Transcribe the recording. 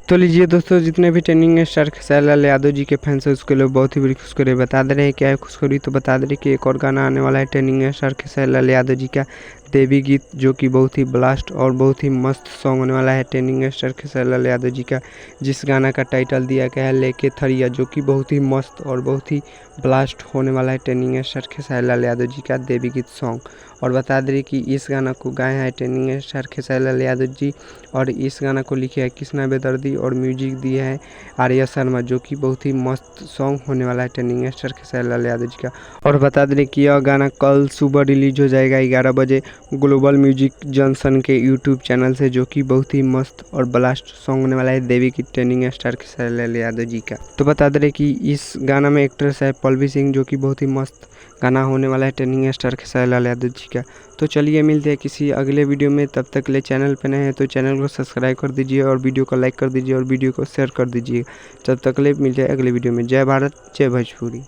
तो लीजिए दोस्तों, जितने भी ट्रेंडिंग स्टार खेसारी लाल यादव जी के फैंस हैं उसके लोग बहुत ही बड़ी खुशखबरी बता दे रहे हैं। क्या है खुशखबरी? तो बता दे रहे कि एक और गाना आने वाला है ट्रेंडिंग स्टार खेसारी लाल यादव जी का, देवी गीत, जो कि बहुत ही ब्लास्ट और बहुत ही मस्त सॉन्ग होने वाला है ट्रेंडिंग स्टार खेसारी लाल यादव जी का। जिस गाना का टाइटल दिया गया है लेके थरिया, जो कि बहुत ही मस्त और बहुत ही ब्लास्ट होने वाला है ट्रेंडिंग स्टार खेसारी लाल यादव जी का देवी गीत सॉन्ग। और बता दें कि इस गाना को गाए हैं ट्रेंडिंग स्टार खेसारी लाल यादव जी, और इस गाना को लिखे है कृष्णा बेदर्दी और म्यूजिक दिया है आर्या शर्मा, जो कि बहुत ही मस्त सॉन्ग होने वाला है ट्रेंडिंग स्टार खेसारी लाल यादव जी का। और बता दें कि यह गाना कल सुबह रिलीज हो जाएगा 11 बजे ग्लोबल म्यूजिक जंक्शन के यूट्यूब चैनल से, जो कि बहुत ही मस्त और ब्लास्ट सॉन्ग होने वाला है देवी की ट्रेंडिंग स्टार खेसारी लाल यादव जी का। तो बता दें कि इस गाना में एक्ट्रेस है पल्लवी सिंह, जो कि बहुत ही मस्त गाना होने वाला है ट्रेंडिंग स्टार खेसारी लाल यादव जी का। तो चलिए मिलते हैं किसी अगले वीडियो में, तब तक के लिए चैनल पर नए हैं तो चैनल को सब्सक्राइब कर दीजिए और वीडियो को लाइक कर दीजिए और वीडियो को शेयर कर दीजिए। तब तक के लिए मिलते हैं अगले वीडियो में। जय भारत, जय भोजपुरी।